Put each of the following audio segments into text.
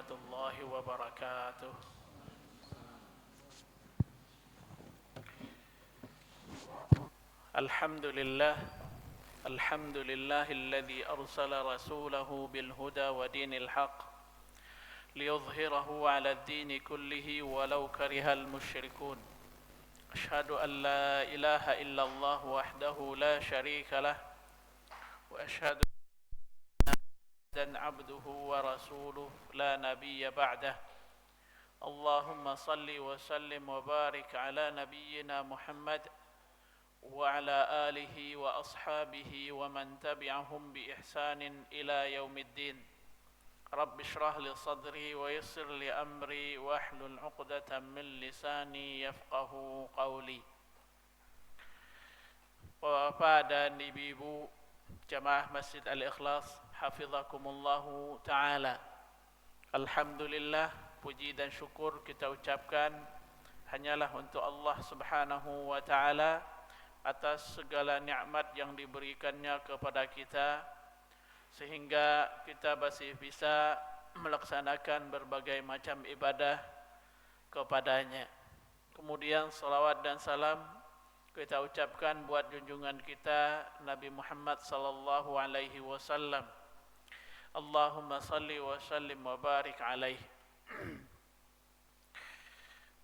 warahmatullahi wabarakatuh. Alhamdulillah, alhamdulillahilladzi arsala rasulahu bilhuda wa dinil haq liyudhhirahu 'ala ad-dini kullihi walau karihal musyrikun. Ashhadu an la ilaha illallah wahdahu la syarika lah wa ashhadu dan abduhu wa rasuluh la nabiyya ba'dah. Allahumma salli wa sallim wa barik ala nabiyyina Muhammad wa ala alihi wa ashabihi wa man tabi'ahum bi ihsanin ila yaumiddin. Rabbi shrah li sadri wa yassir li amri wa hlul 'uqdatam min lisani yafqahu qawli. Bapak dan ibu-ibu jamaah Masjid Al-Ikhlas, hafizakumullahu ta'ala. Alhamdulillah, puji dan syukur kita ucapkan hanyalah untuk Allah subhanahu wa ta'ala atas segala nikmat yang diberikannya kepada kita, sehingga kita masih bisa melaksanakan berbagai macam ibadah kepadanya. Kemudian salawat dan salam kita ucapkan buat junjungan kita Nabi Muhammad sallallahu alaihi wasallam. Allahumma salli wa sallim wa barik alaihi.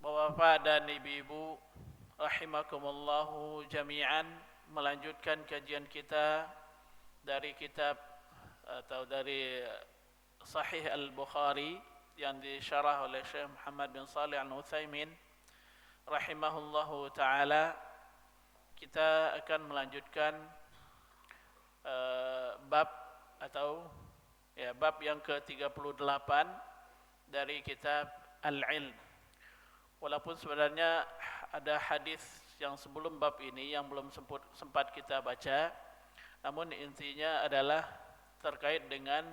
Bapak dan ibu-ibu rahimakumullahu jami'an, melanjutkan kajian kita dari kitab atau dari Sahih Al-Bukhari yang disyarah oleh Syekh Muhammad bin Shalih Al-Utsaimin rahimahullahu taala. Kita akan melanjutkan bab yang ke-38 dari kitab Al-Ilm. Walaupun sebenarnya ada hadis yang sebelum bab ini yang belum sempat kita baca, namun intinya adalah terkait dengan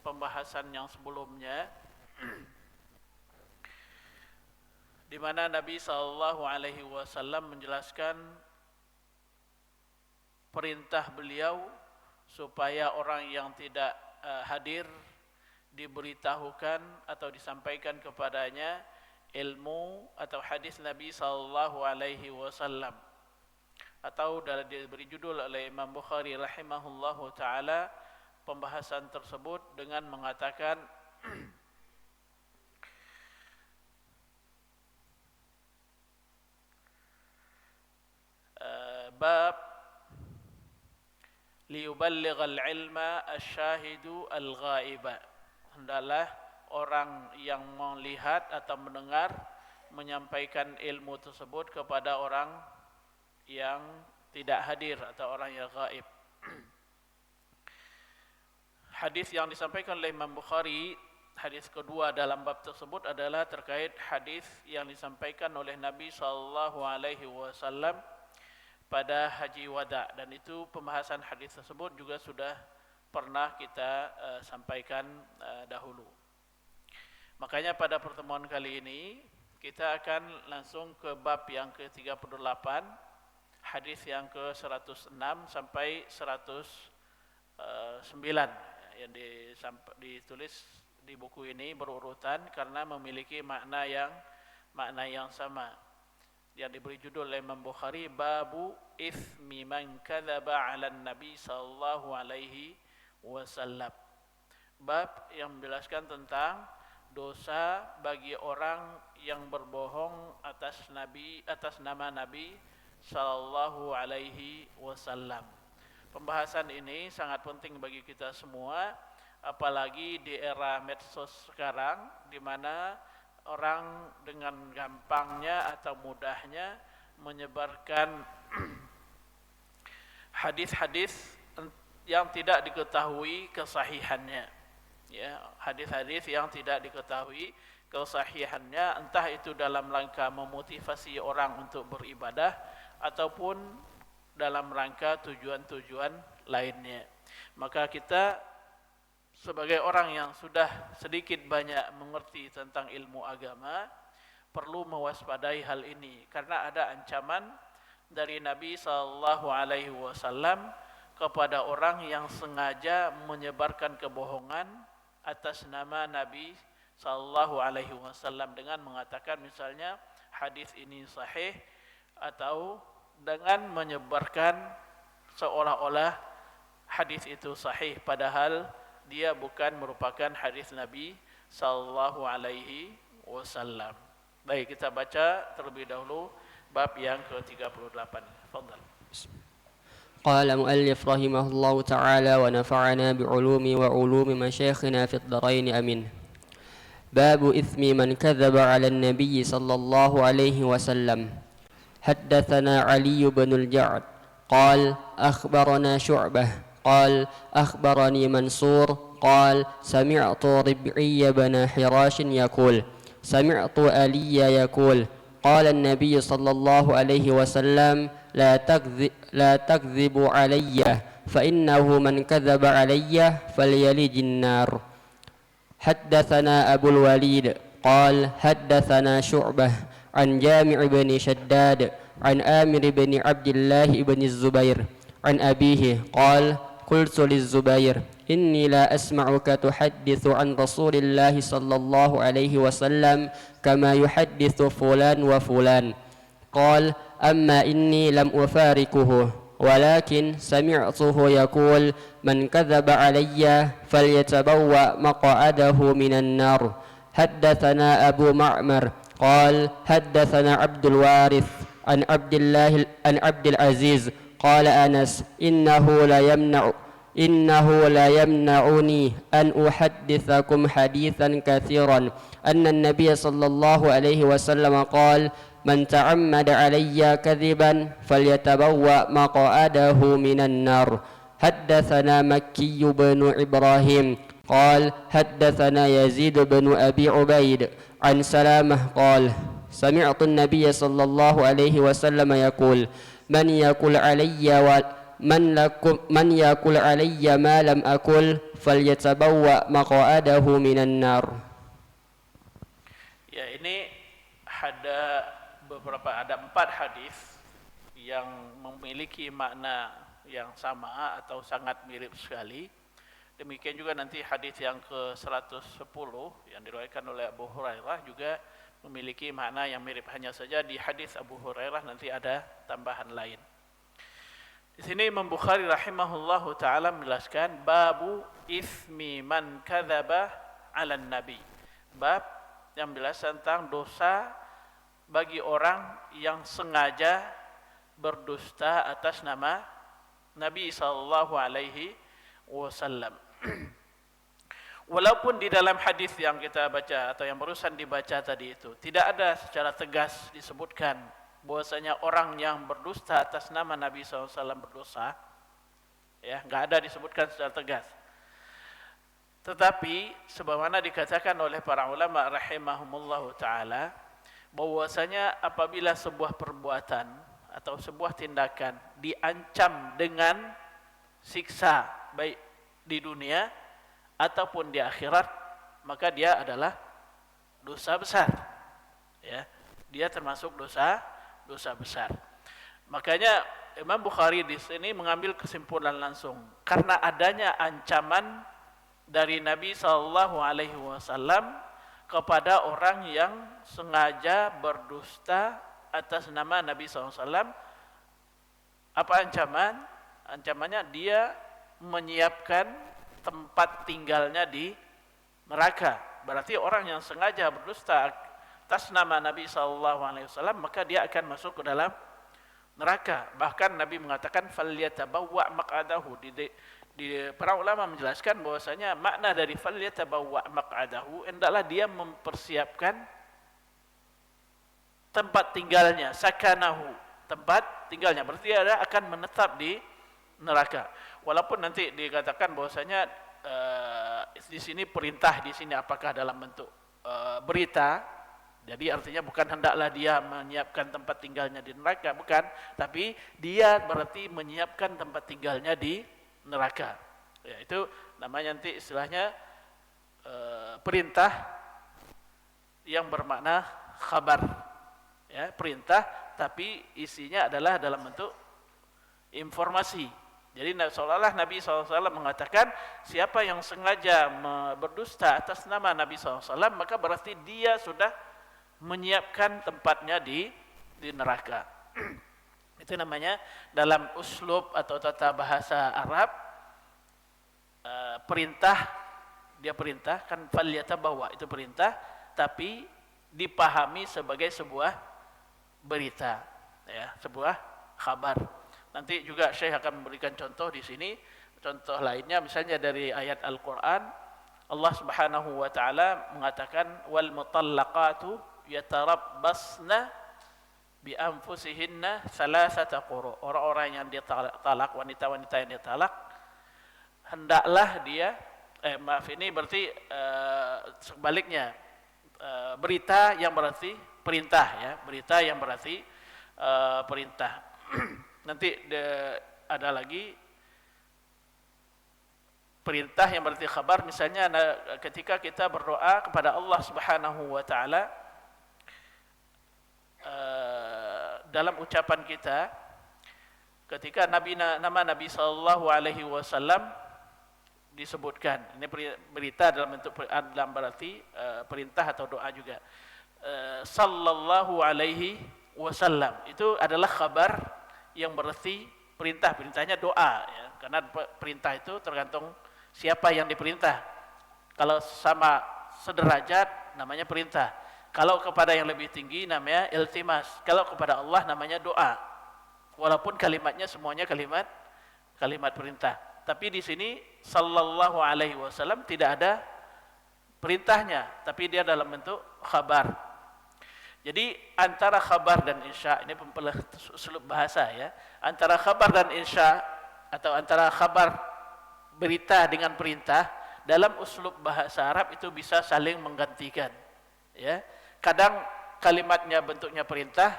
pembahasan yang sebelumnya, di mana Nabi sallallahu alaihi wasallam menjelaskan perintah beliau supaya orang yang tidak hadir diberitahukan atau disampaikan kepadanya ilmu atau hadis Nabi sallallahu alaihi wasallam, atau diberi judul oleh Imam Bukhari rahimahullahu taala pembahasan tersebut dengan mengatakan bab liyuballighal ilma asy-syahidu al-ghaiba. Hendaklah orang yang melihat atau mendengar menyampaikan ilmu tersebut kepada orang yang tidak hadir atau orang yang gaib. Hadis yang disampaikan oleh Imam Bukhari, hadis kedua dalam bab tersebut adalah terkait hadis yang disampaikan oleh Nabi sallallahu alaihi wasallam pada Haji Wada, dan itu pembahasan hadis tersebut juga sudah pernah kita sampaikan dahulu. Makanya pada pertemuan kali ini kita akan langsung ke bab yang ke-38, hadis yang ke-106 sampai 109 yang ditulis di buku ini berurutan karena memiliki makna yang sama, yang diberi judul oleh Imam Bukhari babu itsmi man kadzaba 'alan nabi sallallahu alaihi wasallam. Bab yang menjelaskan tentang dosa bagi orang yang berbohong atas nama Nabi sallallahu alaihi wasallam. Pembahasan ini sangat penting bagi kita semua, apalagi di era medsos sekarang, di mana orang dengan gampangnya atau mudahnya menyebarkan hadis-hadis yang tidak diketahui kesahihannya. Ya, hadis-hadis yang tidak diketahui kesahihannya, entah itu dalam rangka memotivasi orang untuk beribadah ataupun dalam rangka tujuan-tujuan lainnya. Maka kita sebagai orang yang sudah sedikit banyak mengerti tentang ilmu agama perlu mewaspadai hal ini, karena ada ancaman dari Nabi sallallahu alaihi wasallam kepada orang yang sengaja menyebarkan kebohongan atas nama Nabi sallallahu alaihi wasallam dengan mengatakan misalnya hadis ini sahih, atau dengan menyebarkan seolah-olah hadis itu sahih padahal dia bukan merupakan hadis Nabi sallallahu alaihi wasallam. Baik, kita baca terlebih dahulu bab yang ke-38. Fadhal. قال مؤلف رحمه الله تعالى ونفعنا بعلوم وعلوم مشايخنا في الدارين أمين. باب إثم من كذب على النبي صلى الله عليه وسلم. حدثنا علي بن الجعد قال أخبرنا شعبة قال أخبرني منصور قال سمعت ربعي بن حراش يقول سمعت علي يقول قال النبي صلى الله عليه وسلم لا تكذب علي فإنه من كذب علي فليلج النار. حدثنا أبو الوليد قال حدثنا شعبة عن جامع بن شداد عن آمر بن عبد الله بن الزبير عن أبيه قال قلت للزبير إني لا أسمعك تحدث عن رسول الله صلى الله عليه وسلم كما يحدث فلان وفلان. قال أما إني لم أفارقه ولكن سمعته يقول من كذب علي فليتبوأ مقعده من النار. حدثنا أبو معمر قال حدثنا عبد الوارث عن عبد العزيز قال أنس إنه لا يمنعني أن أحدثكم حديثا كثيرا أن النبي صلى الله عليه وسلم قال من تعمد علي كذبا فليتبوأ مقعده من النار. حدثنا مكي بن إبراهيم قال حدثنا يزيد بن أبي عبيد عن سلامة قال سمعت النبي صلى الله عليه وسلم يقول من يقول علي ما لم أقل فليتبوأ مقعده من النار. Ya, ini ada 4 hadis yang memiliki makna yang sama atau sangat mirip sekali. Demikian juga nanti hadis yang ke-110 yang diriwayatkan oleh Abu Hurairah juga memiliki makna yang mirip. Hanya saja di hadis Abu Hurairah nanti ada tambahan lain. Di sini Imam Bukhari rahimahullahu taala menjelaskan babu ismi man kadzaba 'alan nabi. Bab yang menjelaskan tentang dosa bagi orang yang sengaja berdusta atas nama Nabi sallallahu alaihi wasallam. Walaupun di dalam hadis yang kita baca atau yang barusan dibaca tadi itu tidak ada secara tegas disebutkan bahwasanya orang yang berdusta atas nama Nabi sallallahu alaihi wasallam berdosa, ya, enggak ada disebutkan secara tegas. Tetapi sebagaimana dikatakan oleh para ulama rahimahumullahu taala bahwasanya apabila sebuah perbuatan atau sebuah tindakan diancam dengan siksa baik di dunia ataupun di akhirat, maka dia adalah dosa besar. Ya, dia termasuk dosa besar. Makanya Imam Bukhari di sini mengambil kesimpulan langsung karena adanya ancaman dari Nabi sallallahu alaihi wasallam kepada orang yang sengaja berdusta atas nama Nabi SAW. Apa ancaman? Ancamannya dia menyiapkan tempat tinggalnya di neraka. Berarti orang yang sengaja berdusta atas nama Nabi SAW, maka dia akan masuk ke dalam neraka. Bahkan Nabi mengatakan falyatabawwa maq'adahu. Para ulama menjelaskan bahwasanya makna dari falyatabawwa maq'adahu hendaklah dia mempersiapkan tempat tinggalnya, sakanahu, tempat tinggalnya. Berarti dia akan menetap di neraka. Walaupun nanti dikatakan bahwasanya di sini perintah di sini apakah dalam bentuk berita. Jadi artinya bukan hendaklah dia menyiapkan tempat tinggalnya di neraka, bukan, tapi dia berarti menyiapkan tempat tinggalnya di neraka. Ya, itu namanya nanti istilahnya perintah yang bermakna khabar. Ya, perintah tapi isinya adalah dalam bentuk informasi. Jadi seolah-olah Nabi SAW mengatakan siapa yang sengaja berdusta atas nama Nabi SAW, maka berarti dia sudah menyiapkan tempatnya di neraka. Itu namanya dalam uslub atau tata bahasa Arab, perintah, dia perintah kan falyatabawa, itu perintah, tapi dipahami sebagai sebuah berita, ya, sebuah kabar. Nanti juga Syekh akan memberikan contoh di sini, contoh lainnya misalnya dari ayat Al-Qur'an, Allah Subhanahu wa taala mengatakan wal mutallaqatu yatarabbasna bi anfusihinna thalathata quru. Orang-orang yang ditalak, wanita-wanita yang ditalak, hendaklah dia ini berarti sebaliknya, berita yang berarti perintah, ya, berita yang berarti perintah. Nanti ada lagi perintah yang berarti khabar, misalnya ketika kita berdoa kepada Allah Subhanahu wa taala, dalam ucapan kita ketika nama Nabi sallallahu alaihi wasallam disebutkan, ini berita dalam bentuk dalam berarti perintah atau doa juga. Sallallahu alaihi wasallam itu adalah khabar yang berarti perintah, perintahnya doa, ya, karena perintah itu tergantung siapa yang diperintah. Kalau sama sederajat namanya perintah, kalau kepada yang lebih tinggi namanya iltimas, kalau kepada Allah namanya doa, walaupun kalimatnya semuanya kalimat perintah. Tapi di sini sallallahu alaihi wasallam tidak ada perintahnya, tapi dia dalam bentuk khabar. Jadi antara khabar dan insya, ini uslub bahasa, ya. Antara khabar dan insya atau antara khabar berita dengan perintah dalam uslub bahasa Arab itu bisa saling menggantikan, ya. Kadang kalimatnya bentuknya perintah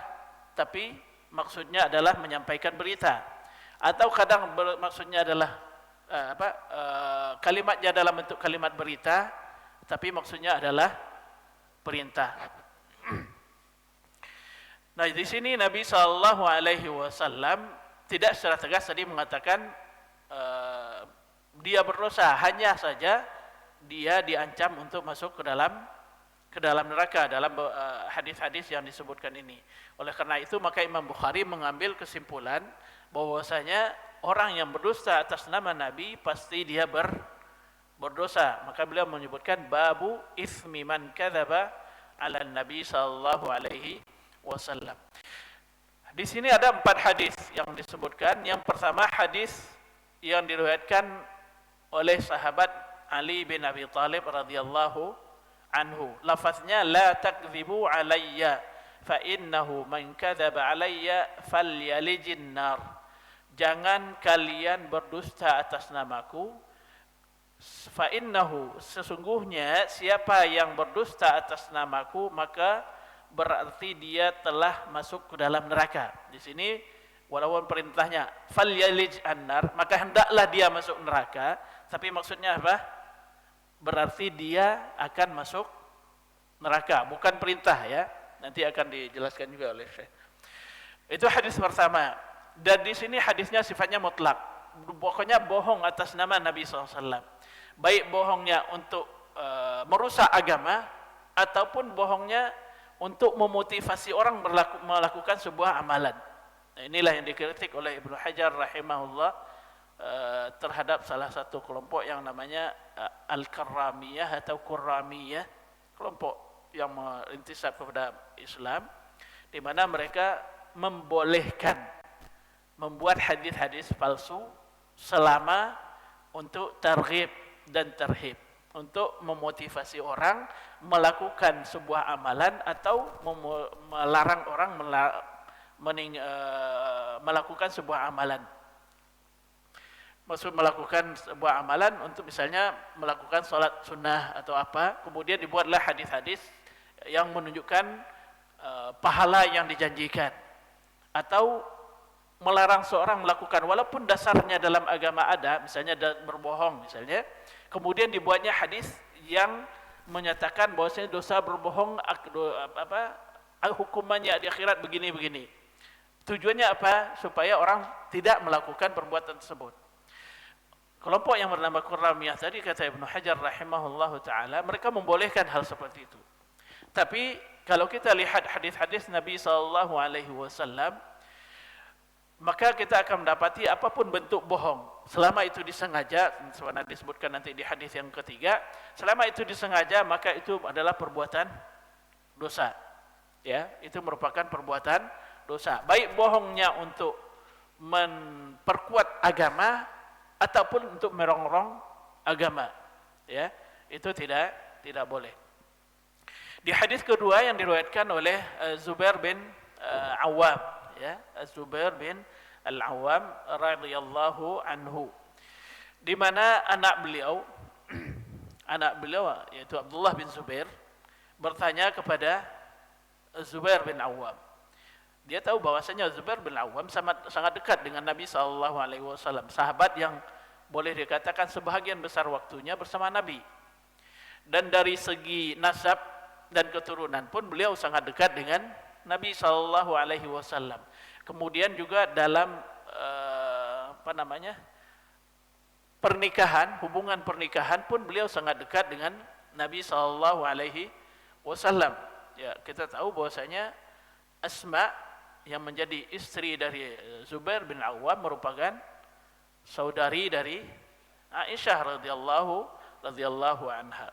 tapi maksudnya adalah menyampaikan berita, atau kadang maksudnya adalah kalimatnya dalam bentuk kalimat berita tapi maksudnya adalah perintah. Nah, di sini Nabi sallallahu alaihi wasallam tidak secara tegas tadi mengatakan dia berdosa, hanya saja dia diancam untuk masuk ke dalam neraka dalam hadis-hadis yang disebutkan ini. Oleh karena itu maka Imam Bukhari mengambil kesimpulan bahwasanya orang yang berdusta atas nama Nabi pasti dia berdosa. Maka beliau menyebutkan babu ismi man kadzaba ala Nabi sallallahu alaihi wasallam. Di sini ada 4 hadis yang disebutkan. Yang pertama hadis yang diriwayatkan oleh sahabat Ali bin Abi Thalib radhiyallahu anhu. Lafaznya la takdzibu alayya fa innahu man kadzaba alayya falyalijin nar. Jangan kalian berdusta atas namaku, fa innahu, sesungguhnya siapa yang berdusta atas namaku maka berarti dia telah masuk ke dalam neraka. Di sini walaupun perintahnya falyalij annar, maka hendaklah dia masuk neraka, tapi maksudnya apa? Berarti dia akan masuk neraka, bukan perintah, ya. Nanti akan dijelaskan juga oleh Syekh. Itu hadis pertama. Dan di sini hadisnya sifatnya mutlak. Pokoknya bohong atas nama Nabi SAW. Baik bohongnya untuk merusak agama ataupun bohongnya untuk memotivasi orang melakukan sebuah amalan. Nah, inilah yang dikritik oleh Ibnu Hajar rahimahullah terhadap salah satu kelompok yang namanya Al-Karramiyah atau Qurramiyah, kelompok yang merintisab kepada Islam, di mana mereka membolehkan membuat hadis-hadis palsu selama untuk targhib dan tarhib, untuk memotivasi orang melakukan sebuah amalan atau melarang orang melakukan sebuah amalan. Maksud melakukan sebuah amalan untuk misalnya melakukan sholat sunnah atau apa, kemudian dibuatlah hadis-hadis yang menunjukkan pahala yang dijanjikan, atau melarang seorang melakukan walaupun dasarnya dalam agama ada, misalnya berbohong misalnya, kemudian dibuatnya hadis yang menyatakan bahwasanya dosa berbohong hukumannya di akhirat begini-begini. Tujuannya apa? Supaya orang tidak melakukan perbuatan tersebut. Kelompok yang bernama Qurramiyah tadi, kata Ibnu Hajar rahimahullahu taala, mereka membolehkan hal seperti itu. Tapi kalau kita lihat hadis-hadis Nabi sallallahu alaihi wasallam, maka kita akan mendapati apapun bentuk bohong, selama itu disengaja, sebagaimana disebutkan nanti di hadis yang ketiga, selama itu disengaja maka itu adalah perbuatan dosa. Ya, itu merupakan perbuatan dosa. Baik bohongnya untuk memperkuat agama ataupun untuk merongrong agama, ya, itu tidak boleh. Di hadis kedua yang diriwayatkan oleh Zubair bin Awam, ya, Zubair bin Al-Awam radhiyallahu anhu, di mana anak beliau yaitu Abdullah bin Zubair bertanya kepada Zubair bin Awam. Dia tahu bahwasanya Zubair bin Awam sangat dekat dengan Nabi SAW, sahabat yang boleh dikatakan sebahagian besar waktunya bersama Nabi. Dan dari segi nasab dan keturunan pun beliau sangat dekat dengan Nabi SAW. Kemudian juga dalam hubungan pernikahan pun beliau sangat dekat dengan Nabi SAW. Ya, kita tahu bahwasanya Asma yang menjadi istri dari Zubair bin Awam merupakan saudari dari Aisyah radhiyallahu anha.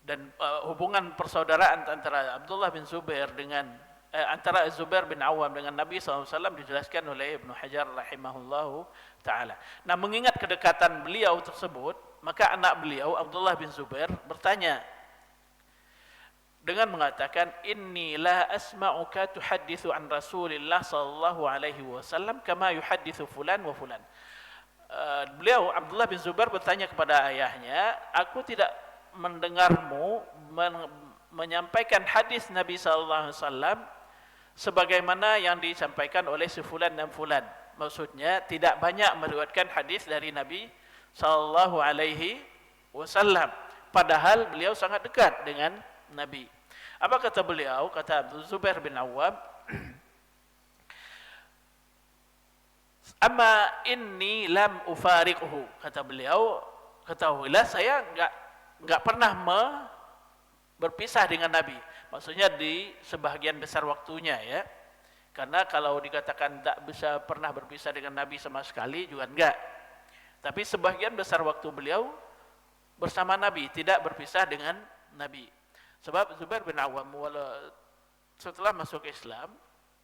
Dan hubungan persaudaraan antara Abdullah bin Zubair dengan antara Zubair bin Awam dengan Nabi SAW dijelaskan oleh Ibnu Hajar rahimahullahu taala. Nah, mengingat kedekatan beliau tersebut, maka anak beliau Abdullah bin Zubair bertanya dengan mengatakan, inni la asma'uka tuhadditsu an Rasulillah sallallahu alaihi wasallam kama yuhadditsu fulan wa fulan. Beliau Abdullah bin Zubair bertanya kepada ayahnya, aku tidak mendengarmu menyampaikan hadis Nabi sallallahu alaihi wasallam sebagaimana yang disampaikan oleh si fulan dan fulan. Maksudnya tidak banyak meriwayatkan hadis dari Nabi sallallahu alaihi wasallam, padahal beliau sangat dekat dengan Nabi. Apa kata beliau? Kata Zubair bin Awam, amma inni lam ufariquhu. Kata beliau, ketahuilah saya enggak pernah berpisah dengan Nabi. Maksudnya di sebahagian besar waktunya, ya. Karena kalau dikatakan tak bisa pernah berpisah dengan Nabi sama sekali juga enggak. Tapi sebahagian besar waktu beliau bersama Nabi, tidak berpisah dengan Nabi. Sebab Zubair bin Awam setelah masuk Islam,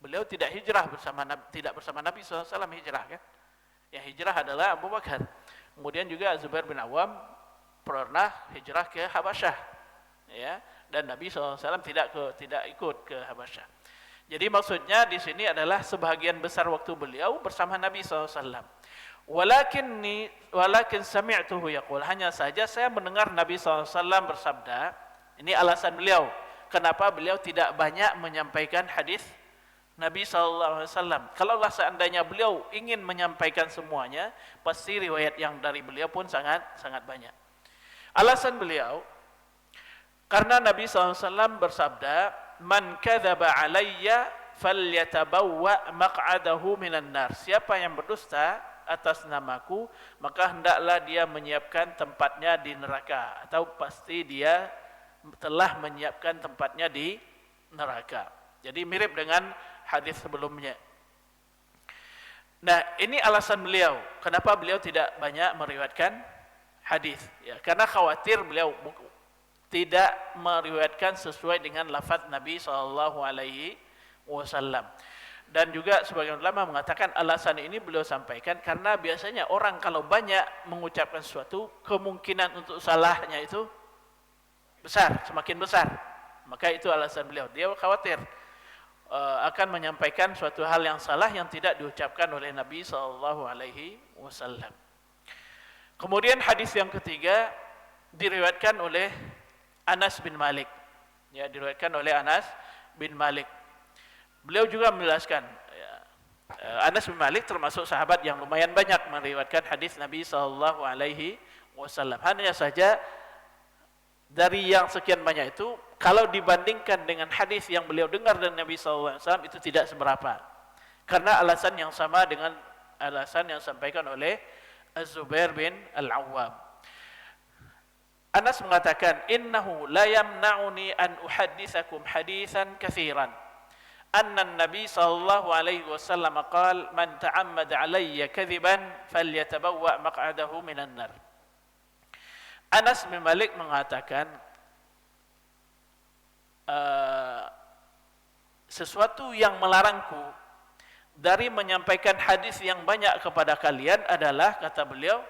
beliau tidak hijrah bersama Nabi, tidak bersama Nabi SAW hijrah, kan? Yang hijrah adalah Abu Bakar. Kemudian juga Zubair bin Awam pernah hijrah ke Habasyah, ya, dan Nabi SAW tidak ikut ke Habasyah. Jadi maksudnya di sini adalah sebahagian besar waktu beliau bersama Nabi SAW. Walakin sami'tuhu yaqul, hanya saja saya mendengar Nabi SAW bersabda. Ini alasan beliau kenapa beliau tidak banyak menyampaikan hadis Nabi SAW. Kalaulah seandainya beliau ingin menyampaikan semuanya, pasti riwayat yang dari beliau pun sangat banyak. Alasan beliau, karena Nabi SAW bersabda, man kadzaba alayya falyatabawwa maq'adahu minan nar. Siapa yang berdusta atas namaku, maka hendaklah dia menyiapkan tempatnya di neraka, atau pasti dia telah menyiapkan tempatnya di neraka. Jadi mirip dengan hadis sebelumnya. Nah, ini alasan beliau kenapa beliau tidak banyak meriwayatkan hadis, ya, karena khawatir beliau tidak meriwayatkan sesuai dengan lafaz Nabi SAW. Dan juga sebagian ulama mengatakan alasan ini beliau sampaikan karena biasanya orang kalau banyak mengucapkan sesuatu, kemungkinan untuk salahnya itu besar, semakin besar. Maka itu alasan beliau. Dia khawatir akan menyampaikan suatu hal yang salah yang tidak diucapkan oleh Nabi SAW. Kemudian hadis yang ketiga diriwayatkan oleh Anas bin Malik. Ya, diriwayatkan oleh Anas bin Malik. Beliau juga menjelaskan, ya, Anas bin Malik termasuk sahabat yang lumayan banyak meriwayatkan hadis Nabi SAW. Hanya saja dari yang sekian banyak itu, kalau dibandingkan dengan hadis yang beliau dengar dari Nabi SAW, itu tidak seberapa. Karena alasan yang sama dengan alasan yang disampaikan oleh Az-Zubair bin Al-Awwam. Anas mengatakan, innahu la yamna'uni an uhadditsakum haditsan katsiran anna an-nabi sallallahu alaihi wasallam qala man ta'ammada alayya kadhiban falyatabawwa maq'adahu minan nar. Anas bin Malik mengatakan, sesuatu yang melarangku dari menyampaikan hadis yang banyak kepada kalian adalah, kata beliau,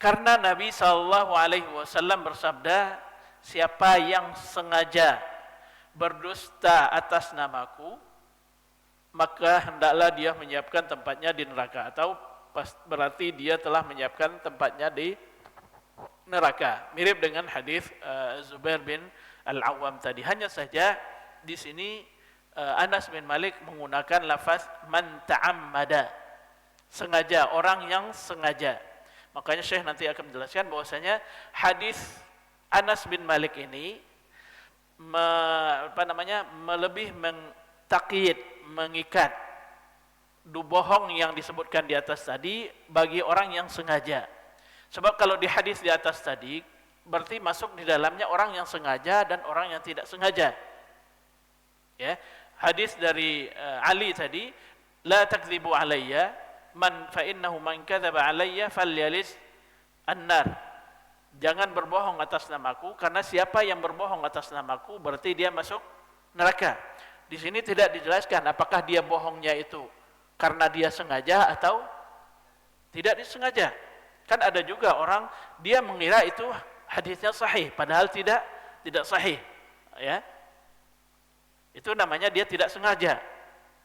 karena Nabi SAW bersabda, siapa yang sengaja berdusta atas namaku, maka hendaklah dia menyiapkan tempatnya di neraka. Atau berarti dia telah menyiapkan tempatnya di neraka. Mirip dengan hadis Zubair bin Al-Awwam tadi. Hanya saja di sini Anas bin Malik menggunakan lafaz man ta'ammada, sengaja, orang yang sengaja. Makanya Syekh nanti akan menjelaskan bahwasanya hadis Anas bin Malik ini lebih mentakyid, mengikat bohong yang disebutkan di atas tadi bagi orang yang sengaja. Sebab kalau di hadis di atas tadi berarti masuk di dalamnya orang yang sengaja dan orang yang tidak sengaja. Ya, hadis dari Ali tadi, la takdzibu alayya man fa innahu man kadzaba alayya falyalis annar. Jangan berbohong atas namaku, karena siapa yang berbohong atas namaku berarti dia masuk neraka. Di sini tidak dijelaskan apakah dia bohongnya itu karena dia sengaja atau tidak disengaja. Kan ada juga orang dia mengira itu hadisnya sahih padahal tidak sahih, ya. Itu namanya dia tidak sengaja.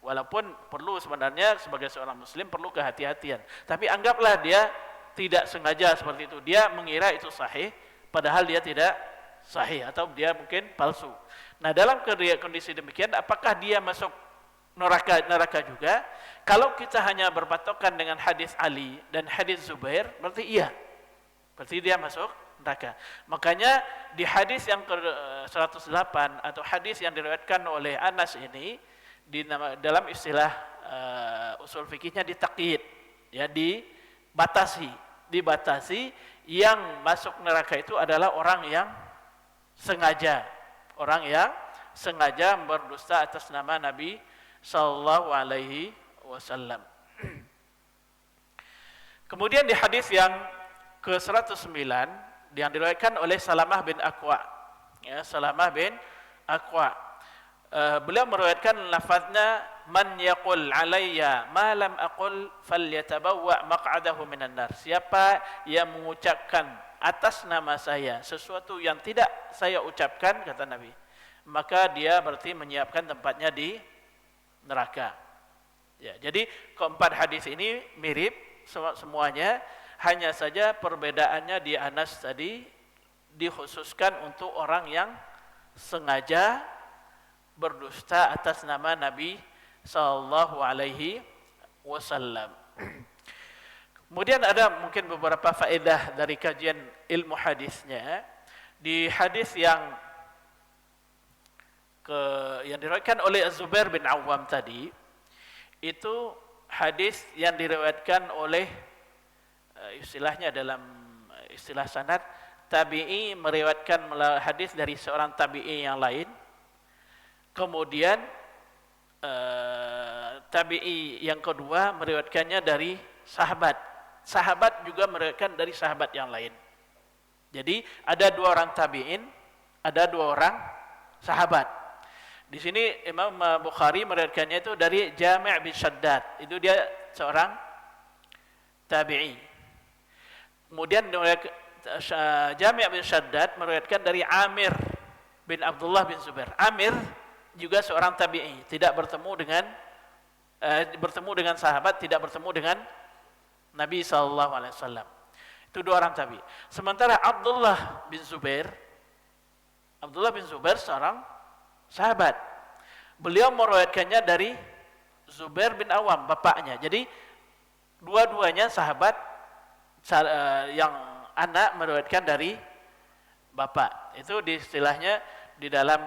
Walaupun perlu sebenarnya sebagai seorang muslim perlu kehati-hatian. Tapi anggaplah dia tidak sengaja seperti itu. Dia mengira itu sahih padahal dia tidak sahih atau dia mungkin palsu. Nah, dalam kondisi demikian apakah dia masuk neraka juga? Kalau kita hanya berpatokan dengan hadis Ali dan hadis Zubair berarti iya. Berarti dia masuk neraka. Makanya di hadis yang ke-108 atau hadis yang diriwayatkan oleh Anas ini dalam istilah usul fikihnya ditakyid, ya, dibatasi, yang masuk neraka itu adalah orang yang sengaja berdusta atas nama Nabi sallallahu alaihi wasallam. Kemudian di hadis yang ke-109 yang diriwayatkan oleh Salamah bin Aqwa, ya, Salamah bin Aqwa. Beliau meriwayatkan lafaznya man yaqul alayya ma lam aqul falyatabawwa maq'adahu minan nar. Siapa yang mengucapkan atas nama saya sesuatu yang tidak saya ucapkan, kata Nabi, maka dia berarti menyiapkan tempatnya di neraka. Ya, jadi keempat hadis ini mirip semuanya, hanya saja perbedaannya di Anas tadi dikhususkan untuk orang yang sengaja berdusta atas nama Nabi sallallahu alaihi wasallam. Kemudian ada mungkin beberapa faedah dari kajian ilmu hadisnya. Di hadis yang diriwayatkan oleh Az-Zubair bin Awwam tadi, itu hadis yang diriwayatkan oleh istilahnya dalam istilah sanad, tabi'i meriwayatkan hadis dari seorang tabi'i yang lain. Kemudian tabi'i yang kedua meriwayatkannya dari sahabat. Sahabat juga meriwayatkan dari sahabat yang lain. Jadi ada dua orang tabi'in, ada dua orang sahabat. Di sini Imam Bukhari meriwayatkannya itu dari Jami' bin Shaddad. Itu dia seorang tabi'i. Kemudian Jami' bin Shaddad meriwayatkan dari Amir bin Abdullah bin Zubair. Amir juga seorang tabi'i, tidak bertemu dengan sahabat, tidak bertemu dengan Nabi SAW. Itu dua orang tabi'i. Sementara Abdullah bin Zubair seorang sahabat. Beliau meriwayatkannya dari Zubair bin Awam, bapaknya. Jadi dua-duanya sahabat yang anak meriwayatkan dari bapak. Itu di istilahnya di dalam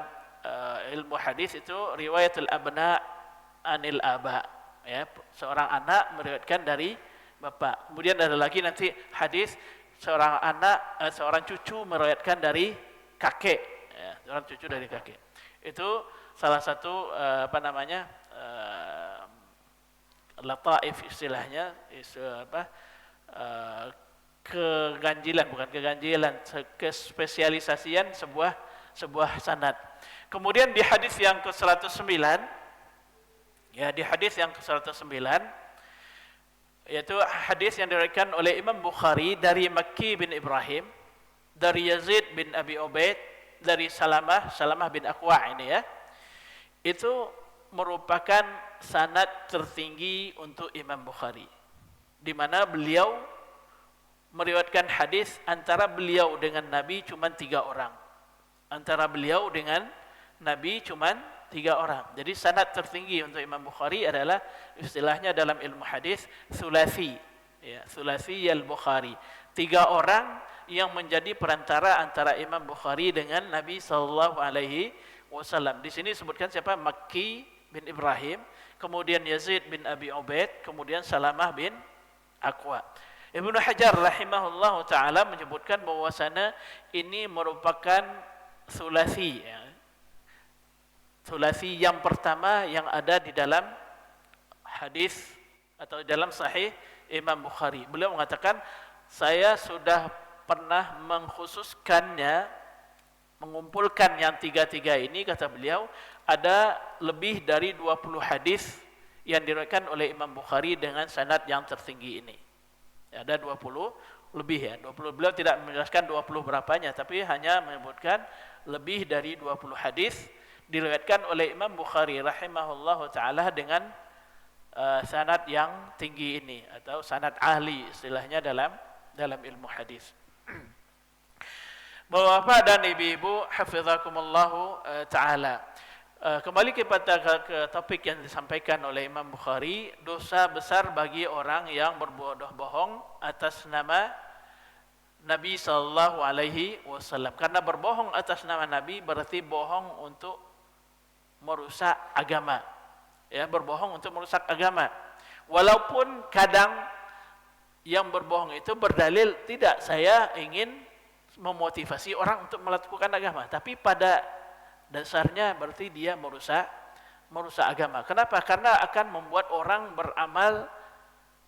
ilmu hadis itu riwayatul abna anil aba. ya, seorang anak meriwayatkan dari bapak. Kemudian ada lagi nanti hadis seorang cucu meriwayatkan dari kakek, ya, seorang cucu dari kakek. Itu salah satu lataif istilahnya, keganjilan, bukan keganjilan, kespesialisasian sebuah sanad. Kemudian di hadis yang ke-109, ya, di hadis yang ke-109, yaitu hadis yang diriwayatkan oleh Imam Bukhari dari Makki bin Ibrahim, dari Yazid bin Abi Ubaid, dari Salamah bin Aqwa' ini, ya. Itu merupakan sanad tertinggi untuk Imam Bukhari, di mana beliau meriwayatkan hadis antara beliau dengan Nabi cuma 3 orang. Antara beliau dengan Nabi cuma 3 orang. Jadi sanad tertinggi untuk Imam Bukhari adalah istilahnya dalam ilmu hadis sulasi, ya, sulasi al-Bukhari. 3 orang yang menjadi perantara antara Imam Bukhari dengan Nabi sallallahu alaihi wasallam. Di sini disebutkan siapa? Makki bin Ibrahim, kemudian Yazid bin Abi Ubaid, kemudian Salamah bin Aqwa. Ibnu Hajar rahimahullah taala menyebutkan bahwasanya ini merupakan sulasi, ya. Sulasi yang pertama yang ada di dalam hadis atau dalam sahih Imam Bukhari. Beliau mengatakan, saya sudah pernah mengkhususkannya, mengumpulkan yang 3 ini, kata beliau, ada lebih dari 20 hadis yang diriwayatkan oleh Imam Bukhari dengan sanad yang tertinggi ini. Ya, ada 20 lebih, ya. 20, beliau tidak menjelaskan 20 berapanya, tapi hanya menyebutkan lebih dari 20 hadis diriwayatkan oleh Imam Bukhari rahimahullahu taala dengan sanad yang tinggi ini, atau sanad ahli istilahnya dalam ilmu hadis. Bapak-bapak dan ibu-ibu hafizakumullahu taala. Kembali kepada ke topik yang disampaikan oleh Imam Bukhari, dosa besar bagi orang yang berbohong atas nama Nabi sallallahu alaihi wasallam. Karena berbohong atas nama Nabi berarti bohong untuk merusak agama. Ya, berbohong untuk merusak agama. Walaupun kadang yang berbohong itu berdalil, tidak, saya ingin memotivasi orang untuk melakukan agama, tapi pada dasarnya berarti dia merusak agama. Kenapa? Karena akan membuat orang beramal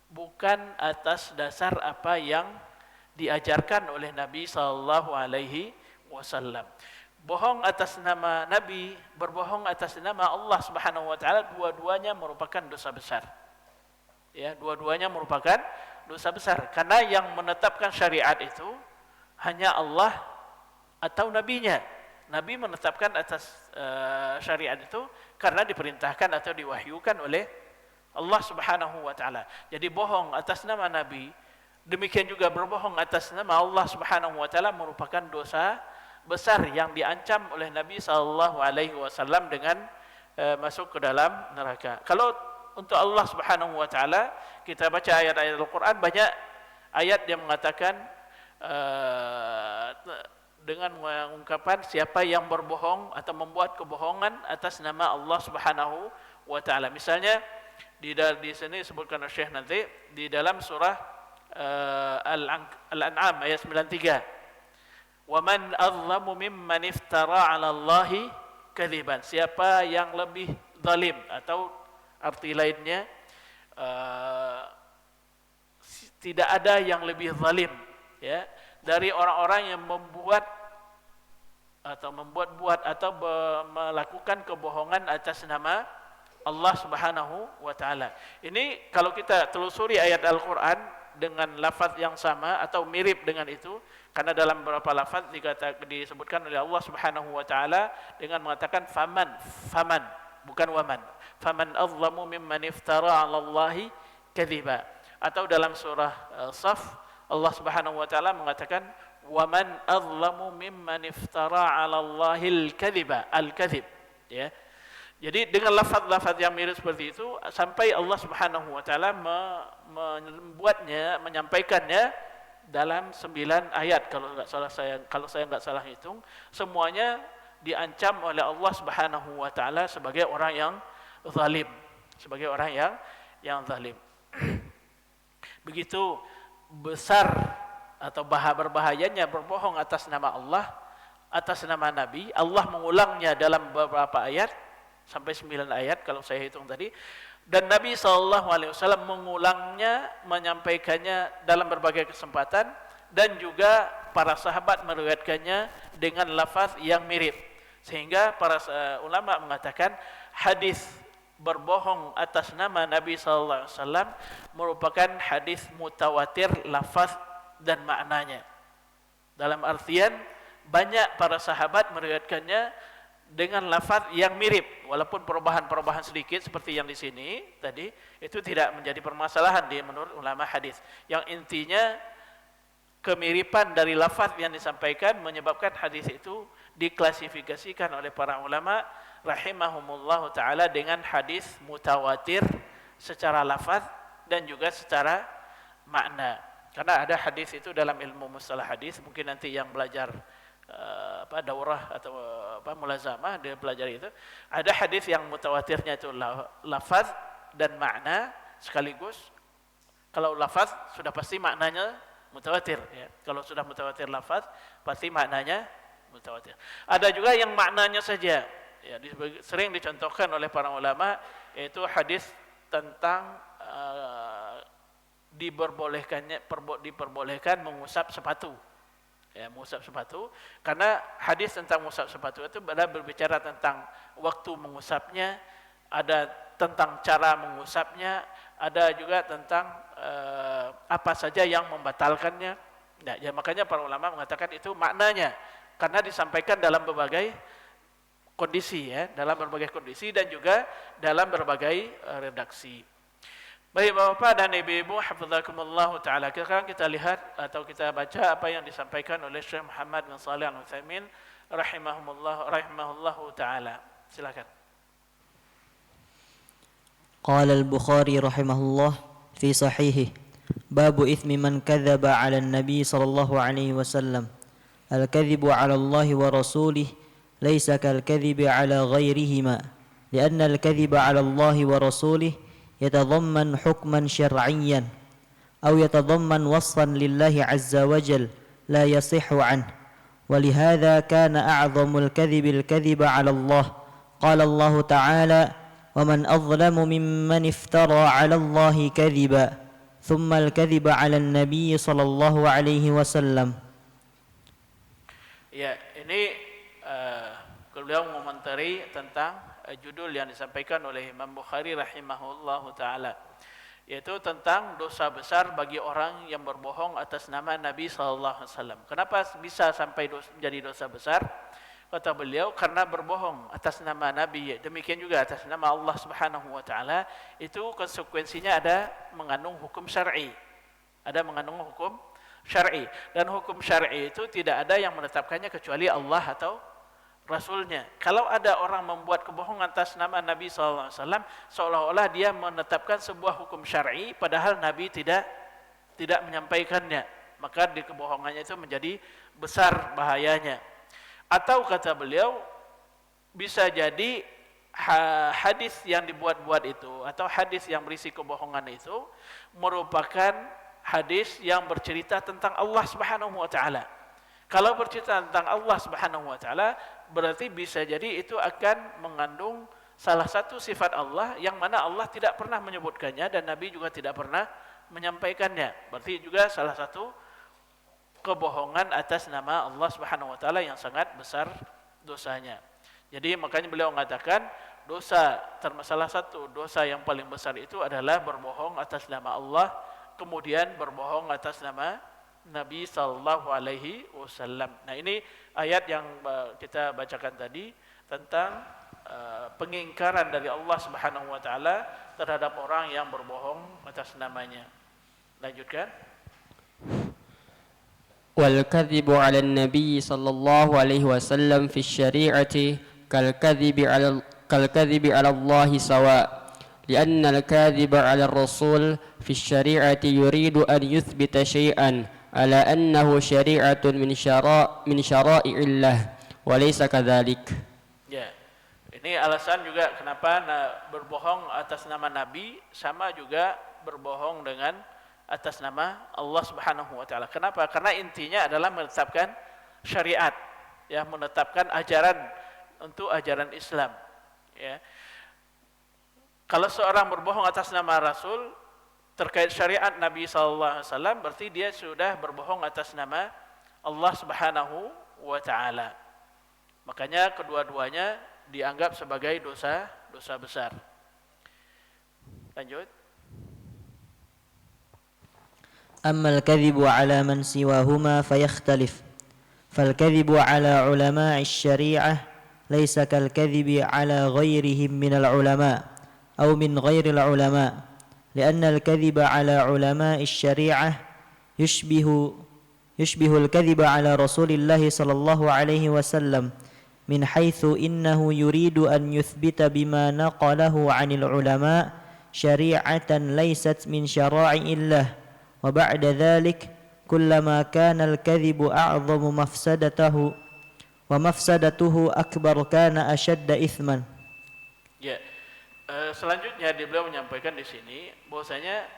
bukan atas dasar apa yang diajarkan oleh Nabi sallallahu alaihi wasallam. Bohong atas nama Nabi, berbohong atas nama Allah Subhanahu wa taala, dua-duanya merupakan dosa besar. Ya, dua-duanya merupakan dosa besar, karena yang menetapkan syariat itu hanya Allah atau nabinya. Nabi menetapkan atas syariat itu karena diperintahkan atau diwahyukan oleh Allah Subhanahu wa taala. Jadi bohong atas nama Nabi, demikian juga berbohong atas nama Allah Subhanahu wa taala merupakan dosa besar yang diancam oleh Nabi sallallahu alaihi wasallam dengan masuk ke dalam neraka. Kalau untuk Allah Subhanahu wa taala, kita baca ayat-ayat Al-Qur'an, banyak ayat yang mengatakan dengan mengungkapkan siapa yang berbohong atau membuat kebohongan atas nama Allah Subhanahu wa taala. Misalnya di sini disebutkan oleh Syekh nanti di dalam surah Al-An'am ayat 93. Wa man azlamu mimman iftara 'ala Allahi kadziban. Siapa yang lebih zalim, atau arti lainnya tidak ada yang lebih zalim, ya, dari orang-orang yang membuat atau melakukan kebohongan atas nama Allah Subhanahu wa taala. Ini kalau kita telusuri ayat Al-Qur'an dengan lafaz yang sama atau mirip dengan itu, karena dalam beberapa lafaz disebutkan oleh Allah Subhanahu wa taala dengan mengatakan faman, bukan waman. Faman azlamu mimman iftara 'ala Allahi kadziba. Atau dalam surah Shaf Allah Subhanahu wa taala mengatakan waman azlamu mimman iftara 'ala Allahil kadziba, al-kadzib, ya. Jadi dengan lafaz-lafaz yang mirip seperti itu sampai Allah Subhanahu wa taala menyampaikannya dalam 9 ayat kalau saya enggak salah hitung, semuanya diancam oleh Allah Subhanahu wa taala sebagai orang yang zalim, sebagai orang zalim. Begitu besar atau berbahayanya berbohong atas nama Allah, atas nama Nabi. Allah mengulangnya dalam beberapa ayat, sampai 9 ayat kalau saya hitung tadi. Dan Nabi SAW mengulangnya, menyampaikannya dalam berbagai kesempatan, dan juga para sahabat meriwayatkannya dengan lafaz yang mirip. Sehingga para ulama mengatakan hadis berbohong atas nama Nabi SAW merupakan hadis mutawatir lafaz dan maknanya. Dalam artian banyak para sahabat meriwayatkannya dengan lafaz yang mirip, walaupun perubahan-perubahan sedikit seperti yang di sini tadi, itu tidak menjadi permasalahan menurut ulama hadis. Yang intinya kemiripan dari lafaz yang disampaikan menyebabkan hadis itu diklasifikasikan oleh para ulama rahimahumullah taala dengan hadis mutawatir secara lafaz dan juga secara makna. Karena ada hadis itu dalam ilmu mustalah hadis, mungkin nanti yang belajar daurah atau mulazamah dia pelajari itu, ada hadis yang mutawatirnya itu lafaz dan makna sekaligus. Kalau lafaz sudah pasti maknanya mutawatir ya. Kalau sudah mutawatir lafaz pasti maknanya mutawatir. Ada juga yang maknanya saja ya, sering dicontohkan oleh para ulama, yaitu hadis tentang diperbolehkan mengusap sepatu. Ya, mengusap sepatu, karena hadis tentang mengusap sepatu itu berbicara tentang waktu mengusapnya, ada tentang cara mengusapnya, ada juga tentang apa saja yang membatalkannya. Nah, ya makanya para ulama mengatakan itu maknanya, karena disampaikan dalam berbagai kondisi ya, dalam berbagai kondisi dan juga dalam berbagai redaksi. Baik Bapak dan Ibu-ibu, hafizakumullah taala. Sekarang kita lihat atau kita baca apa yang disampaikan oleh Syekh Muhammad bin Shalih Al-Utsaimin rahimahullah taala. Silakan. قال البخاري رحمه الله في صحيحه باب إثم من كذب على النبي صلى الله عليه وسلم الكذب على الله ورسوله ليس كالكذب على غيرهما لأن الكذب على الله ورسوله يتضمن حكما شرعيا أو يتضمن وصفا لله عز وجل لا يصح عنه ولهذا كان أعظم الكذب على الله قال الله تعالى ومن أظلم ممن افترى على الله كذبا ثم الكذب على النبي صلى الله عليه وسلم. Ya, ini beliau mengomentari tentang judul yang disampaikan oleh Imam Bukhari rahimahullahu taala, yaitu tentang dosa besar bagi orang yang berbohong atas nama Nabi sallallahu alaihi wasallam. Kenapa bisa sampai menjadi dosa besar? Kata beliau, karena berbohong atas nama Nabi, demikian juga atas nama Allah Subhanahu wa taala, itu konsekuensinya ada mengandung hukum syar'i. Ada mengandung hukum syar'i, dan hukum syar'i itu tidak ada yang menetapkannya kecuali Allah atau Rasulnya. Kalau ada orang membuat kebohongan atas nama Nabi SAW, seolah-olah dia menetapkan sebuah hukum syar'i, padahal Nabi tidak menyampaikannya. Maka di kebohongannya itu menjadi besar bahayanya. Atau kata beliau, bisa jadi hadis yang dibuat-buat itu atau hadis yang berisi kebohongan itu merupakan hadis yang bercerita tentang Allah Subhanahu wa taala. Kalau bercerita tentang Allah Subhanahu wa taala, berarti bisa jadi itu akan mengandung salah satu sifat Allah yang mana Allah tidak pernah menyebutkannya dan Nabi juga tidak pernah menyampaikannya. Berarti juga salah satu kebohongan atas nama Allah Subhanahu wa taala yang sangat besar dosanya. Jadi makanya beliau mengatakan salah satu dosa yang paling besar itu adalah berbohong atas nama Allah, kemudian berbohong atas nama Nabi sallallahu alaihi wasallam. Nah, ini ayat yang kita bacakan tadi tentang pengingkaran dari Allah Subhanahu wa taala terhadap orang yang berbohong atas namanya. Lanjutkan. Wal kadhibu 'ala an-nabi sallallahu alaihi wasallam fi asy-syari'ati kal kadhibi 'ala Allah sawa'. لأن الكاذب على الرسول في الشريعة يريد أن يثبت شيئا على أنه شريعة من شرائع الله وليس كذلك. Ya, Ini alasan juga kenapa berbohong atas nama Nabi sama juga berbohong dengan atas nama Allah Subhanahu wa taala. Kenapa? Karena intinya adalah menetapkan syariat, ya, menetapkan ajaran untuk ajaran Islam, ya. Kalau seorang berbohong atas nama Rasul terkait syariat Nabi sallallahu alaihi wasallam, berarti dia sudah berbohong atas nama Allah Subhanahu wa taala. Makanya kedua-duanya dianggap sebagai dosa besar. Lanjut. أما الكذب على من سواهما فيختلف فالكذب على علماء الشريعة ليس كالكذب على غيرهم من العلماء أو من غير العلماء لأن الكذب على علماء الشريعة يشبه الكذب على رسول الله صلى الله عليه وسلم من حيث إنه يريد أن يثبت بما نقله عن العلماء شريعة ليست من شرائع الله وبعد ذلك كلما كان الكذب أعظم ومفسدته أكبر كان أشد إثما. Ya, selanjutnya beliau menyampaikan di sini bahwasanya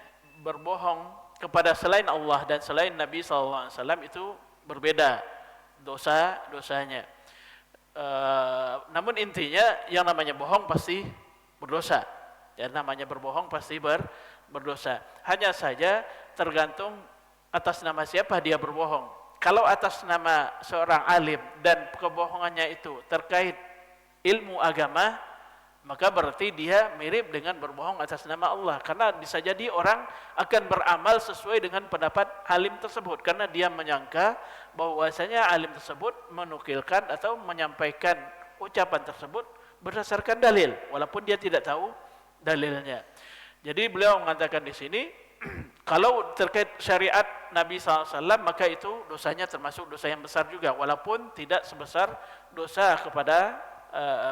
berbohong kepada selain Allah dan selain Nabi sallallahu alaihi wasallam itu berbeda dosanya. Namun intinya yang namanya bohong pasti berdosa. Ya, namanya berbohong pasti berdosa. Hanya saja tergantung atas nama siapa dia berbohong. Kalau atas nama seorang alim dan kebohongannya itu terkait ilmu agama, maka berarti dia mirip dengan berbohong atas nama Allah. Karena bisa jadi orang akan beramal sesuai dengan pendapat alim tersebut. Karena dia menyangka bahwasanya alim tersebut menukilkan atau menyampaikan ucapan tersebut berdasarkan dalil, walaupun dia tidak tahu dalilnya. Jadi beliau mengatakan di sini, kalau terkait syariat Nabi SAW, maka itu dosanya termasuk dosa yang besar juga, walaupun tidak sebesar dosa kepada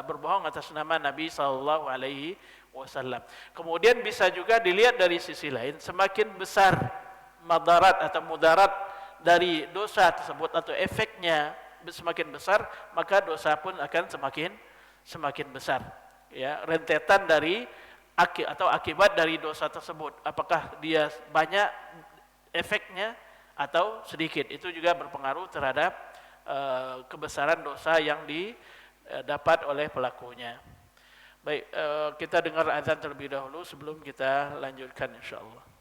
berbohong atas nama Nabi SAW. Kemudian bisa juga dilihat dari sisi lain, semakin besar madarat atau mudarat dari dosa tersebut atau efeknya semakin besar, maka dosa pun akan semakin besar. Ya, rentetan dari atau akibat dari dosa tersebut, apakah dia banyak efeknya atau sedikit, itu juga berpengaruh terhadap kebesaran dosa yang didapat oleh pelakunya. Baik, kita dengar azan terlebih dahulu sebelum kita lanjutkan insyaallah.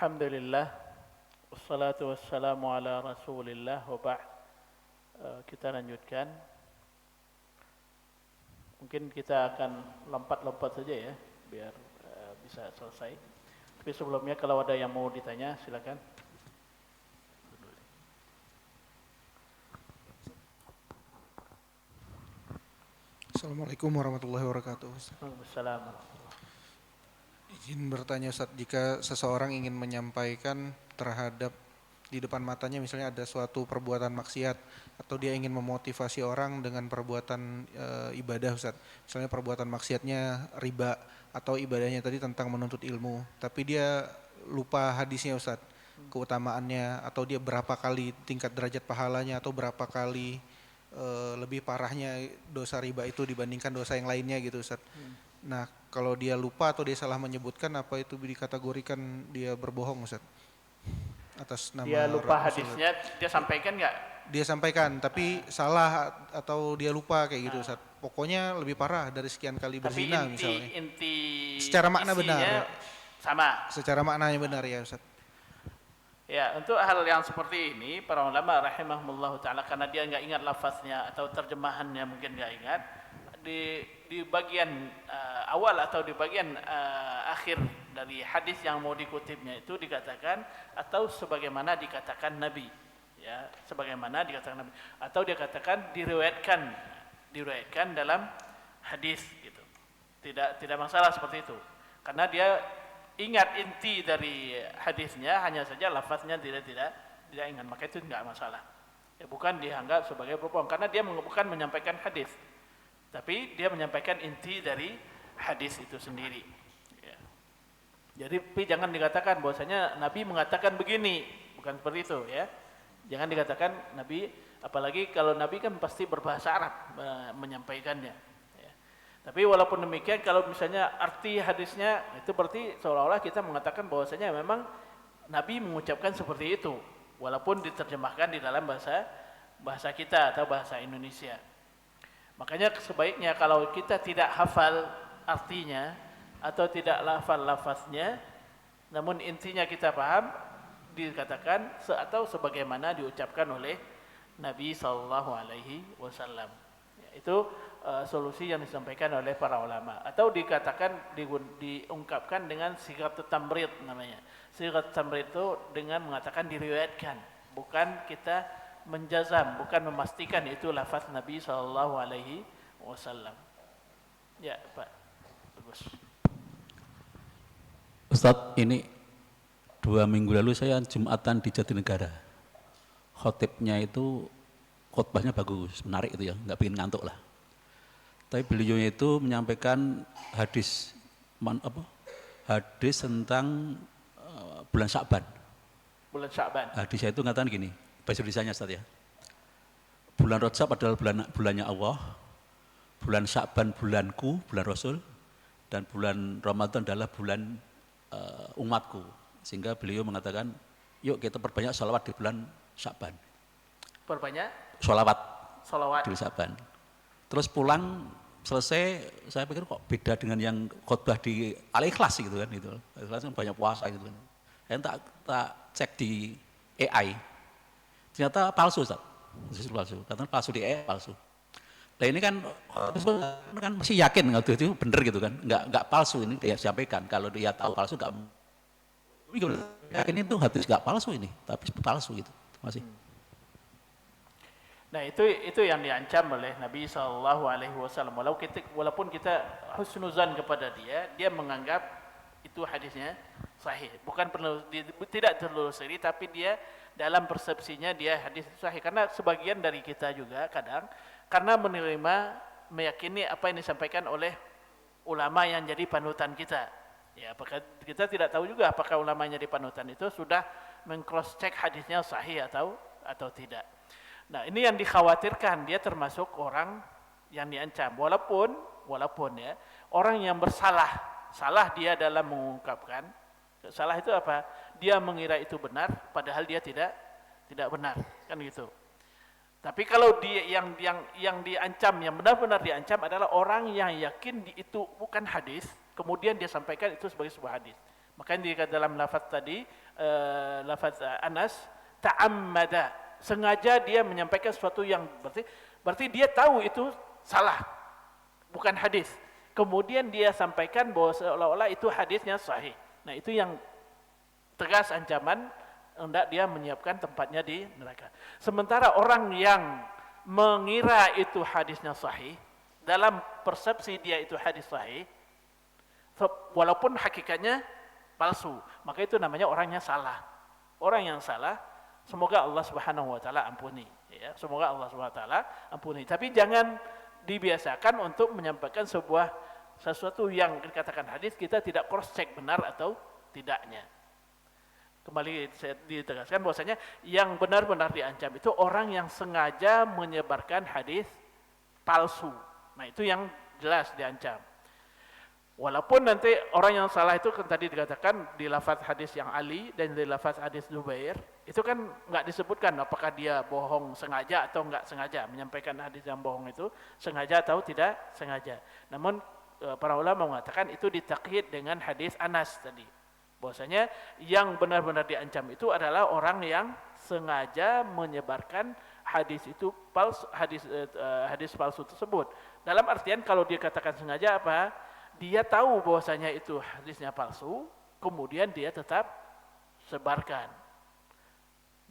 Alhamdulillah, wassalatu wassalamu ala rasulillah wa ba'd. Kita lanjutkan. Mungkin kita akan lompat-lompat saja ya, biar bisa selesai. Tapi sebelumnya kalau ada yang mau ditanya, silakan. Assalamualaikum warahmatullahi wabarakatuh. Assalamualaikum. Izin bertanya Ustaz, jika seseorang ingin menyampaikan terhadap di depan matanya misalnya ada suatu perbuatan maksiat atau dia ingin memotivasi orang dengan perbuatan ibadah Ustaz. Misalnya perbuatan maksiatnya riba atau ibadahnya tadi tentang menuntut ilmu, tapi dia lupa hadisnya Ustaz, keutamaannya atau dia berapa kali tingkat derajat pahalanya atau berapa kali lebih parahnya dosa riba itu dibandingkan dosa yang lainnya gitu Ustaz. Nah, kalau dia lupa atau dia salah menyebutkan, apa itu dikategorikan dia berbohong Ustaz? Atas nama Dia lupa Rasul. hadisnya, dia sampaikan nggak? Dia sampaikan, tapi salah atau dia lupa kayak gitu Ustaz. Pokoknya lebih parah dari sekian kali Tapi berzina misalnya. inti Secara makna isinya benar. sama. Secara maknanya benar ya Ustaz. Ya, untuk hal yang seperti ini, para ulama rahimahumullah ta'ala, karena dia nggak ingat lafaznya atau terjemahannya mungkin nggak ingat, di bagian awal atau di bagian akhir dari hadis yang mau dikutipnya itu dikatakan, atau sebagaimana dikatakan Nabi, ya, sebagaimana dikatakan Nabi, atau dia katakan diriwayatkan dalam hadis gitu. Tidak masalah seperti itu, karena dia ingat inti dari hadisnya, hanya saja lafaznya tidak ingat, maka itu tidak masalah. Ya, bukan dianggap sebagai berbohong, karena dia bukan menyampaikan hadis, tapi dia menyampaikan inti dari hadis itu sendiri. Ya. Jadi jangan dikatakan bahwasanya Nabi mengatakan begini, bukan seperti itu ya. Jangan dikatakan Nabi, apalagi kalau Nabi kan pasti berbahasa Arab menyampaikannya. Tapi walaupun demikian, kalau misalnya arti hadisnya itu berarti seolah-olah kita mengatakan bahwasanya memang Nabi mengucapkan seperti itu, walaupun diterjemahkan di dalam bahasa kita atau bahasa Indonesia. Makanya sebaiknya kalau kita tidak hafal artinya atau tidak hafal lafaznya, namun intinya kita paham, dikatakan atau sebagaimana diucapkan oleh Nabi SAW. Itu solusi yang disampaikan oleh para ulama, atau dikatakan diungkapkan dengan sigat tamrid namanya. Sigat tamrid itu dengan mengatakan diriwayatkan, bukan kita menjazam, bukan memastikan itu lafaz Nabi SAW. Ya Pak, bagus. Ustadz, ini 2 minggu lalu saya Jumatan di Jatinegara. Khotibnya itu khotbahnya bagus, menarik itu ya, nggak bikin ngantuk lah. Tapi beliaunya itu menyampaikan hadis tentang bulan Sya'ban. Bulan Sya'ban. Hadisnya itu mengatakan gini, bahasa Indonesianya Ustaz ya. Bulan Rajab adalah bulannya Allah, bulan Sya'ban bulanku, bulan Rasul, dan bulan Ramadan adalah bulan umatku. Sehingga beliau mengatakan, yuk kita perbanyak sholawat di bulan Sya'ban. Perbanyak Sholawat di salawat. Sya'ban. Terus pulang selesai, saya pikir kok beda dengan yang khotbah di Al-Ikhlas gitu kan, itu. Al-Ikhlas kan banyak puasa gitu kan. Saya tak cek di AI, ternyata palsu Ustaz. Justru palsu, katanya palsu di AI, palsu. Nah ini kan masih yakin waktu itu bener gitu kan, nggak palsu ini dia sampaikan. Kalau dia tahu palsu nggak, yakin itu hadis nggak palsu ini, tapi palsu gitu. Masih. Nah itu yang diancam oleh Nabi SAW. Walaupun kita husnuzan kepada dia menganggap itu hadisnya sahih. Bukan tidak terlusuri, tapi dia dalam persepsinya dia hadis sahih. Karena sebagian dari kita juga kadang karena meyakini apa yang disampaikan oleh ulama yang jadi panutan kita. Ya, apakah kita tidak tahu juga apakah ulama yang jadi panutan itu sudah meng-cross check hadisnya sahih atau tidak. Nah, ini yang dikhawatirkan, dia termasuk orang yang diancam. Walaupun ya, orang yang salah dia dalam mengungkapkan. Salah itu apa? Dia mengira itu benar, padahal dia tidak benar, kan gitu. Tapi kalau dia yang diancam, yang benar-benar diancam adalah orang yang yakin itu bukan hadis, kemudian dia sampaikan itu sebagai sebuah hadis. Makanya di dalam lafaz tadi, lafaz Anas, ta'ammada, sengaja dia menyampaikan sesuatu yang berarti dia tahu itu salah, bukan hadis. Kemudian dia sampaikan bahwa seolah-olah itu hadisnya sahih. Nah, itu yang tegas ancaman, hendak dia menyiapkan tempatnya di neraka. Sementara orang yang mengira itu hadisnya sahih, dalam persepsi dia itu hadis sahih, walaupun hakikatnya palsu, maka itu namanya orangnya salah. Orang yang salah, semoga Allah Subhanahu wa taala ampuni, ya. Semoga Allah Subhanahu wa taala ampuni. Tapi jangan dibiasakan untuk menyampaikan sesuatu yang dikatakan hadis kita tidak cross check benar atau tidaknya. Kembali saya ditegaskan bahwasanya yang benar-benar diancam itu orang yang sengaja menyebarkan hadis palsu. Nah, itu yang jelas diancam. Walaupun nanti orang yang salah itu kan tadi dikatakan di lafaz hadis yang Ali dan di lafaz hadis Zubair, itu kan nggak disebutkan apakah dia bohong sengaja atau nggak sengaja menyampaikan hadis yang bohong itu sengaja atau tidak sengaja. Namun para ulama mengatakan itu ditakyid dengan hadis Anas tadi. Bahwasanya yang benar-benar diancam itu adalah orang yang sengaja menyebarkan hadis itu palsu, hadis palsu tersebut. Dalam artian kalau dia katakan sengaja apa? Dia tahu bahwasanya itu hadisnya palsu, kemudian dia tetap sebarkan.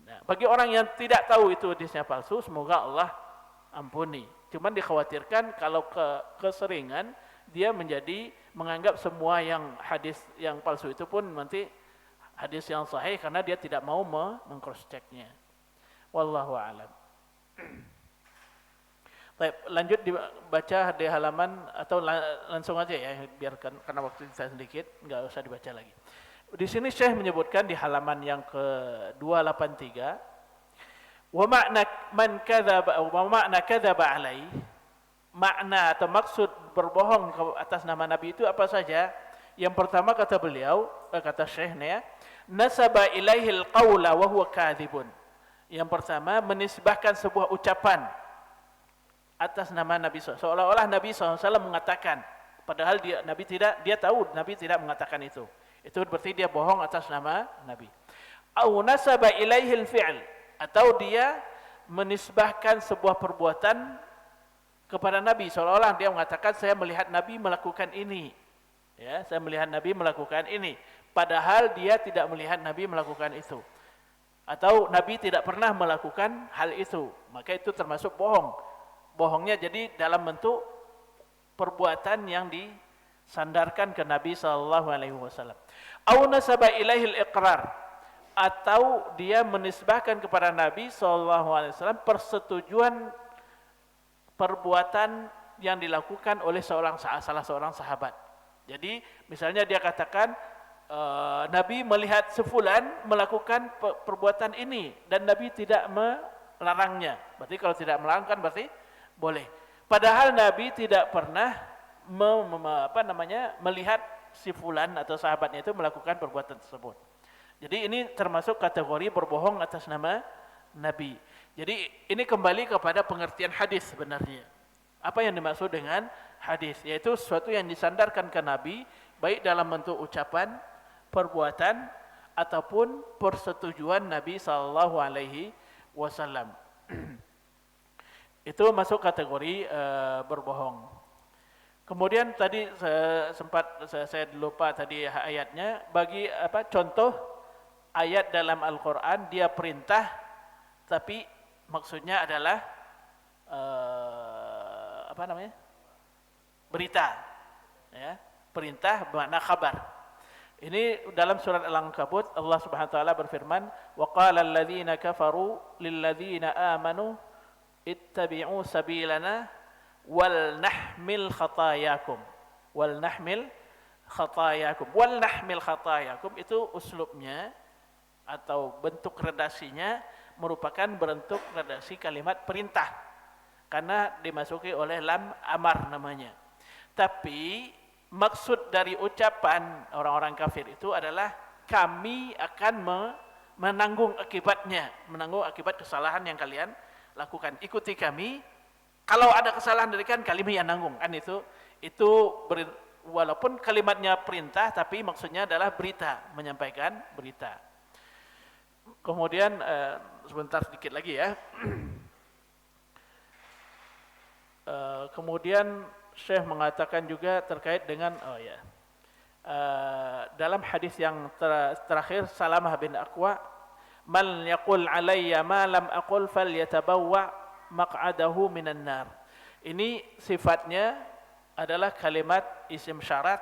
Nah, bagi orang yang tidak tahu itu hadisnya palsu, semoga Allah ampuni. Cuman dikhawatirkan kalau keseringan dia menganggap semua yang hadis yang palsu itu pun nanti hadis yang sahih karena dia tidak mau meng-cross-checknya. Wallahu a'lam. Baik, lanjut dibaca di halaman atau langsung aja ya, biarkan karena waktu kita sedikit, nggak usah dibaca lagi. Di sini Syekh menyebutkan di halaman yang ke-283, wa makna kadzaba alai, makna atau maksud berbohong atas nama Nabi itu apa saja? Yang pertama kata beliau, kata Syekhnya, nasaba ilaihil qawla wa huwa kadzibun. Yang pertama menisbahkan sebuah ucapan atas nama Nabi SAW, seolah-olah Nabi SAW mengatakan, padahal dia tahu Nabi tidak mengatakan itu. Itu berarti dia bohong atas nama Nabi. Au nasaba ilaihil fi'l, atau dia menisbahkan sebuah perbuatan kepada Nabi, seolah-olah dia mengatakan saya melihat Nabi melakukan ini. Ya, saya melihat Nabi melakukan ini, padahal dia tidak melihat Nabi melakukan itu. Atau Nabi tidak pernah melakukan hal itu, maka itu termasuk bohong. Bohongnya jadi dalam bentuk perbuatan yang disandarkan ke Nabi SAW. Au nasaba ilaihil iqrar, atau dia menisbahkan kepada Nabi SAW persetujuan perbuatan yang dilakukan oleh salah seorang sahabat. Jadi misalnya dia katakan Nabi melihat sefulan melakukan perbuatan ini dan Nabi tidak melarangnya. Berarti kalau tidak melarang berarti boleh. Padahal Nabi tidak pernah melihat si fulan atau sahabatnya itu melakukan perbuatan tersebut. Jadi ini termasuk kategori berbohong atas nama Nabi. Jadi ini kembali kepada pengertian hadis sebenarnya. Apa yang dimaksud dengan hadis? Yaitu sesuatu yang disandarkan ke Nabi, baik dalam bentuk ucapan, perbuatan, ataupun persetujuan Nabi SAW. Itu masuk kategori berbohong. Kemudian tadi saya lupa tadi ayatnya. Bagi contoh ayat dalam Al-Quran dia perintah, tapi maksudnya adalah berita, ya, perintah bermakna kabar. Ini dalam surat Al-Ankabut Allah Subhanahu wa taala berfirman, wa qala alladziina kafaru lil ladziina aamanu ittabi'u sabilana wal nahmil khatayakum. Wal nahmil khatayakum itu uslubnya atau bentuk redasinya merupakan bentuk redasi kalimat perintah karena dimasuki oleh lam amar namanya. Tapi maksud dari ucapan orang-orang kafir itu adalah kami akan menanggung akibatnya, menanggung akibat kesalahan yang kalian lakukan. Ikuti kami. Kalau ada kesalahan dari kalian yang nanggung. Kan itu walaupun kalimatnya perintah tapi maksudnya adalah berita, menyampaikan berita. Kemudian sebentar sedikit lagi ya. Kemudian Syekh mengatakan juga terkait dengan dalam hadis yang terakhir Salamah bin Aqwa, man yaqul alayya ma lam aqul falyatabawwa maq'adahu minan nar. Ini sifatnya adalah kalimat isim syarat.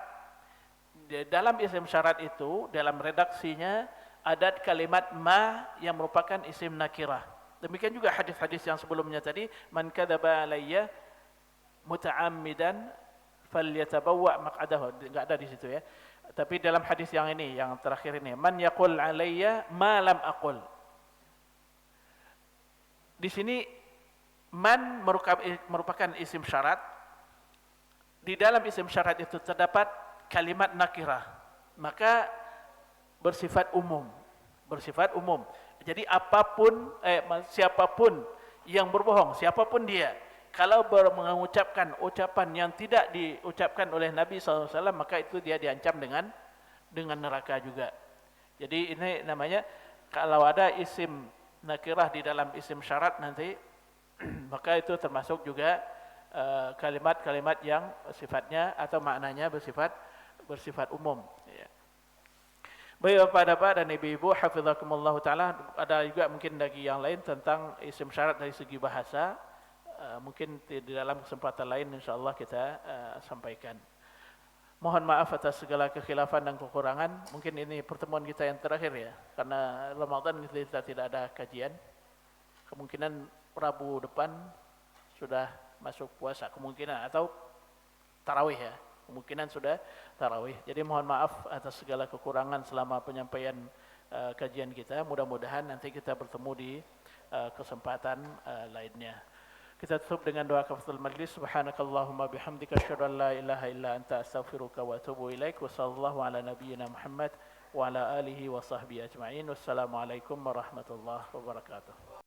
Dalam isim syarat itu, dalam redaksinya ada kalimat ma yang merupakan isim nakirah. Demikian juga hadis-hadis yang sebelumnya tadi, man kadzaba alayya muta'ammidan falyatabawwa maq'adahu. Enggak ada di situ ya. Tapi dalam hadis yang ini, yang terakhir ini, man yaqul alayya ma lam aqul. Di sini man merupakan isim syarat. Di dalam isim syarat itu terdapat kalimat nakirah, maka bersifat umum. Jadi apapun, siapapun yang berbohong, siapapun dia, kalau mengucapkan ucapan yang tidak diucapkan oleh Nabi SAW, maka itu dia diancam dengan neraka juga. Jadi ini namanya, kalau ada isim nakirah di dalam isim syarat nanti, maka itu termasuk juga kalimat-kalimat yang sifatnya atau maknanya bersifat umum. Ya. Baik Bapak dan Ibu-ibu, hafizakumullah taala, ada juga mungkin lagi yang lain tentang isim syarat dari segi bahasa. Mungkin di dalam kesempatan lain insyaallah kita sampaikan. Mohon maaf atas segala kekhilafan dan kekurangan. Mungkin ini pertemuan kita yang terakhir ya, karena Ramadan kita tidak ada kajian. Kemungkinan Rabu depan sudah masuk puasa, kemungkinan, atau tarawih ya, kemungkinan sudah tarawih. Jadi mohon maaf atas segala kekurangan selama penyampaian kajian kita. Mudah-mudahan nanti kita bertemu di kesempatan lainnya. Kita tutup dengan doa kafaratul majlis. Subhanakallahumma bihamdika asyhadu an la ilaha illa anta astaghfiruka wa atubu ilaik. Wa sallallahu ala nabiyyina Muhammad wa ala alihi wa sahbihi ajma'in. Wassalamualaikum warahmatullahi wabarakatuh.